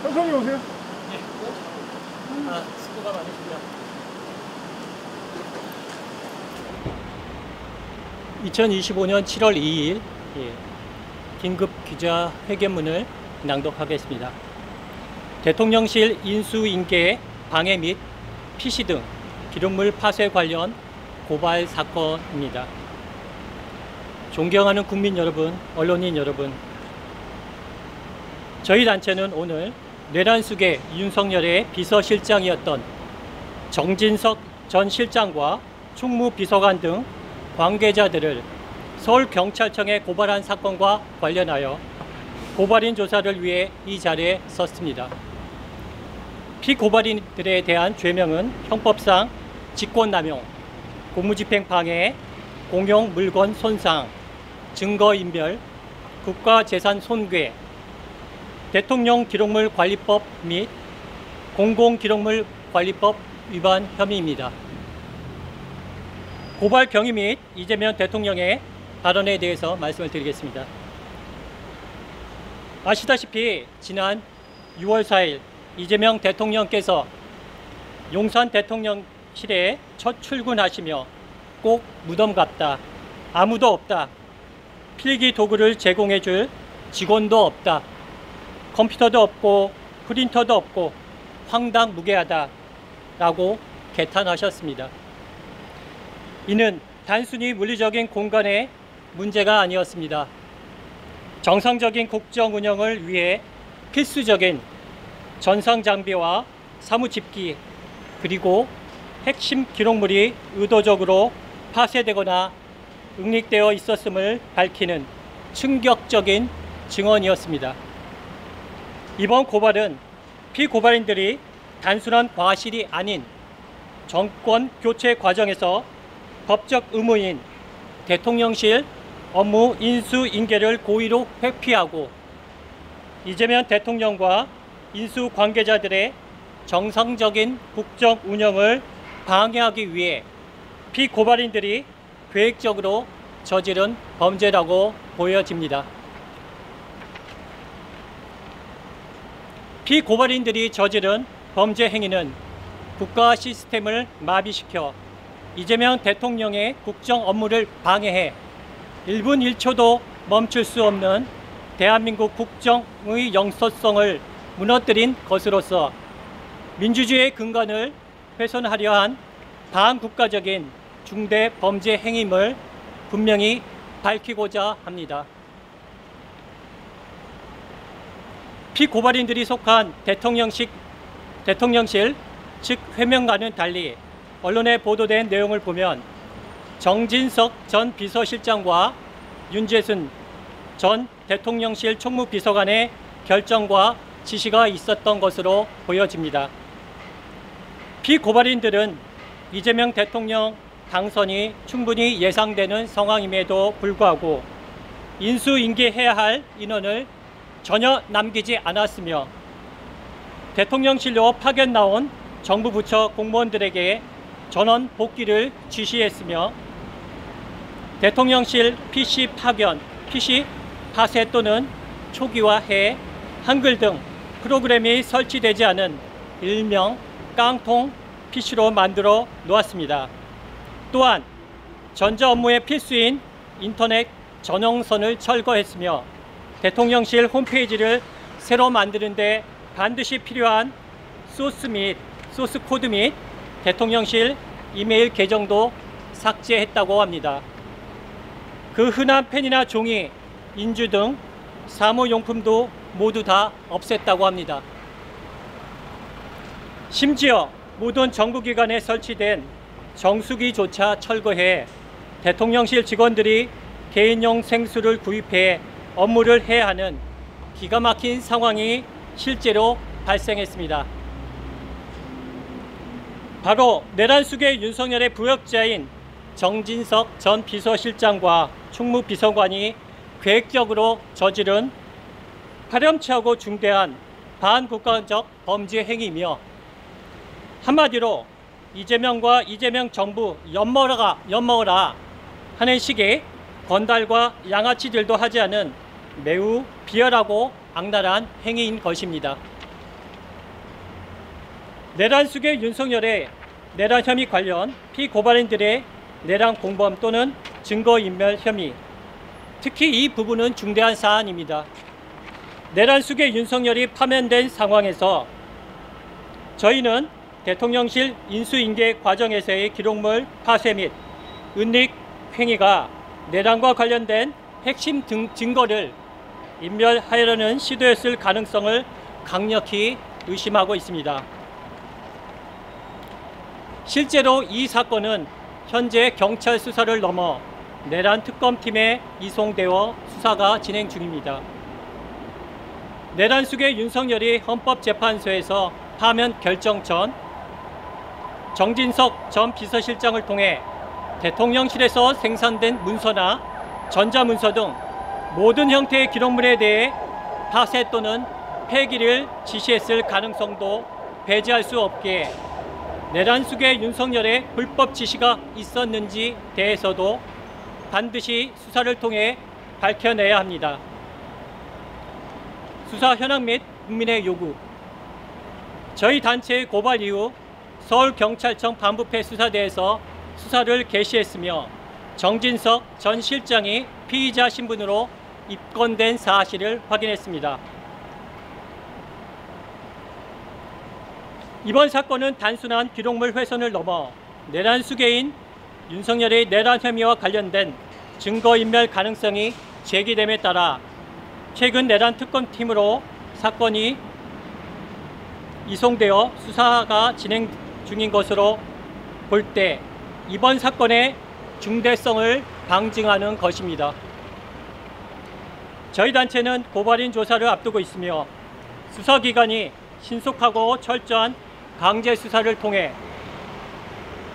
천천히 오세요. 수고가 많으십니다. 2025년 7월 2일 긴급 기자회견문을 낭독하겠습니다. 대통령실 인수인계 방해 및 피시 등 기록물 파쇄 관련 고발 사건입니다. 존경하는 국민 여러분, 언론인 여러분, 저희 단체는 오늘 뇌란숙의 윤석열의 비서실장이었던 정진석 전 실장과 충무비서관 등 관계자들을 서울경찰청에 고발한 사건과 관련하여 고발인 조사를 위해 이 자리에 섰습니다. 피고발인들에 대한 죄명은 형법상 직권남용, 공무집행 방해, 공용 물건 손상, 증거인멸, 국가재산 손괴, 대통령 기록물 관리법 및 공공기록물 관리법 위반 혐의입니다. 고발 경위 및 이재명 대통령의 발언에 대해서 말씀을 드리겠습니다. 아시다시피 지난 6월 4일 이재명 대통령께서 용산 대통령실에 첫 출근하시며 꼭 무덤 같다, 아무도 없다, 필기 도구를 제공해 줄 직원도 없다, 컴퓨터도 없고 프린터도 없고 황당무계하다 라고 개탄하셨습니다. 이는 단순히 물리적인 공간의 문제가 아니었습니다. 정상적인 국정 운영을 위해 필수적인 전상 장비와 사무집기 그리고 핵심 기록물이 의도적으로 파쇄되거나 응릭되어 있었음을 밝히는 충격적인 증언이었습니다. 이번 고발은 피고발인들이 단순한 과실이 아닌 정권 교체 과정에서 법적 의무인 대통령실 업무 인수인계를 고의로 회피하고 이재명 대통령과 인수 관계자들의 정상적인 국정 운영을 방해하기 위해 피고발인들이 계획적으로 저지른 범죄라고 보여집니다. 피고발인들이 저지른 범죄 행위는 국가 시스템을 마비시켜 이재명 대통령의 국정 업무를 방해해 1분 1초도 멈출 수 없는 대한민국 국정의 영서성을 무너뜨린 것으로서 민주주의의 근간을 훼손하려 한 반국가적인 중대 범죄 행위임을 분명히 밝히고자 합니다. 피고발인들이 속한 대통령실 측 해명과는 달리 언론에 보도된 내용을 보면 정진석 전 비서실장과 윤재순 전 대통령실 총무비서관의 결정과 지시가 있었던 것으로 보여집니다. 피고발인들은 이재명 대통령 당선이 충분히 예상되는 상황임에도 불구하고 인수인계해야 할 인원을 전혀 남기지 않았으며 대통령실로 파견 나온 정부 부처 공무원들에게 전원 복귀를 지시했으며 대통령실 PC 파견, PC 파쇄 또는 초기화해 한글 등 프로그램이 설치되지 않은 일명 깡통 PC로 만들어 놓았습니다. 또한 전자 업무의 필수인 인터넷 전용선을 철거했으며 대통령실 홈페이지를 새로 만드는데 반드시 필요한 소스 코드 및 대통령실 이메일 계정도 삭제했다고 합니다. 그 흔한 펜이나 종이, 인주 등 사무용품도 모두 다 없앴다고 합니다. 심지어 모든 정부기관에 설치된 정수기조차 철거해 대통령실 직원들이 개인용 생수를 구입해 업무를 해야 하는 기가 막힌 상황이 실제로 발생했습니다. 바로 내란숙의 윤석열의 부역자인 정진석 전 비서실장과 충무비서관이 계획적으로 저지른 파렴치하고 중대한 반국가적 범죄 행위이며 한마디로 이재명과 이재명 정부 엿먹어라 하는 식의 건달과 양아치들도 하지 않은 매우 비열하고 악랄한 행위인 것입니다. 내란 수계 윤석열의 내란 혐의 관련 피고발인들의 내란 공범 또는 증거인멸 혐의, 특히 이 부분은 중대한 사안입니다. 내란 수계 윤석열이 파면된 상황에서 저희는 대통령실 인수인계 과정에서의 기록물 파쇄 및 은닉 행위가 내란과 관련된 핵심 증거를 인멸하려는 시도였을 가능성을 강력히 의심하고 있습니다. 실제로 이 사건은 현재 경찰 수사를 넘어 내란 특검팀에 이송되어 수사가 진행 중입니다. 내란 수계 윤석열이 헌법재판소에서 파면 결정 전 정진석 전 비서실장을 통해 대통령실에서 생산된 문서나 전자문서 등 모든 형태의 기록물에 대해 파쇄 또는 폐기를 지시했을 가능성도 배제할 수 없기에 내란 수계 윤석열의 불법 지시가 있었는지 대해서도 반드시 수사를 통해 밝혀내야 합니다. 수사 현황 및 국민의 요구. 저희 단체의 고발 이후 서울경찰청 반부패 수사대에서 수사를 개시했으며 정진석 전 실장이 피의자 신분으로 입건된 사실을 확인했습니다. 이번 사건은 단순한 기록물 훼손을 넘어 내란 수계인 윤석열의 내란 혐의와 관련된 증거인멸 가능성이 제기됨에 따라 최근 내란 특검팀으로 사건이 이송되어 수사가 진행 중인 것으로 볼 때 이번 사건의 중대성을 방증하는 것입니다. 저희 단체는 고발인 조사를 앞두고 있으며 수사기관이 신속하고 철저한 강제 수사를 통해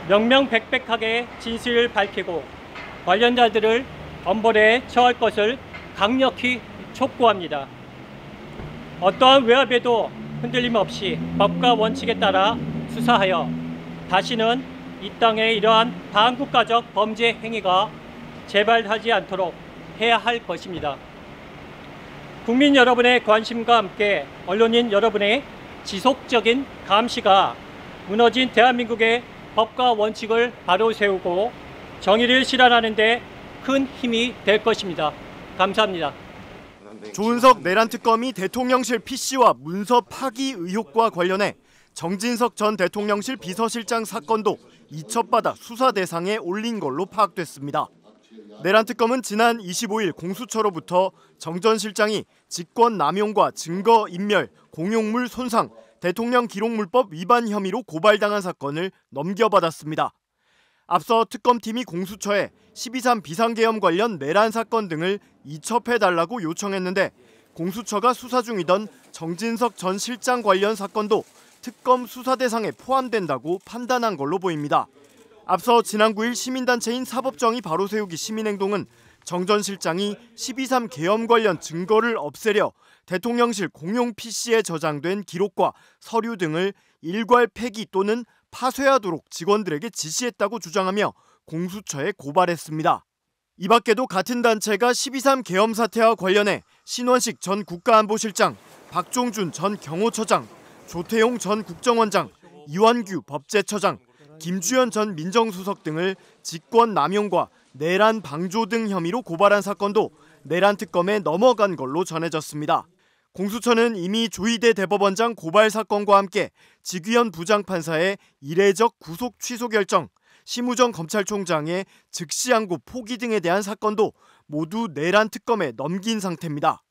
명명백백하게 진실을 밝히고 관련자들을 엄벌에 처할 것을 강력히 촉구합니다. 어떠한 외압에도 흔들림 없이 법과 원칙에 따라 수사하여 다시는 이 땅에 이러한 반국가적 범죄 행위가 재발하지 않도록 해야 할 것입니다. 국민 여러분의 관심과 함께 언론인 여러분의 지속적인 감시가 무너진 대한민국의 법과 원칙을 바로 세우고 정의를 실현하는 데 큰 힘이 될 것입니다. 감사합니다. 조은석 내란특검이 대통령실 PC와 문서 파기 의혹과 관련해 정진석 전 대통령실 비서실장 사건도 이첩받아 수사 대상에 올린 걸로 파악됐습니다. 내란특검은 지난 25일 공수처로부터 정 전 실장이 직권남용과 증거인멸, 공용물 손상, 대통령 기록물법 위반 혐의로 고발당한 사건을 넘겨받았습니다. 앞서 특검팀이 공수처에 12.3 비상계엄 관련 내란 사건 등을 이첩해달라고 요청했는데 공수처가 수사 중이던 정진석 전 실장 관련 사건도 특검 수사 대상에 포함된다고 판단한 걸로 보입니다. 앞서 지난 9일 시민단체인 사법정의 바로세우기 시민행동은 정 전 실장이 12.3 계엄 관련 증거를 없애려 대통령실 공용 PC에 저장된 기록과 서류 등을 일괄 폐기 또는 파쇄하도록 직원들에게 지시했다고 주장하며 공수처에 고발했습니다. 이 밖에도 같은 단체가 12.3 계엄 사태와 관련해 신원식 전 국가안보실장, 박종준 전 경호처장, 조태용 전 국정원장, 이완규 법제처장, 김주현 전 민정수석 등을 직권남용과 내란 방조 등 혐의로 고발한 사건도 내란특검에 넘어간 걸로 전해졌습니다. 공수처는 이미 조희대 대법원장 고발 사건과 함께 지귀현 부장판사의 이례적 구속 취소 결정, 심우정 검찰총장의 즉시항고 포기 등에 대한 사건도 모두 내란특검에 넘긴 상태입니다.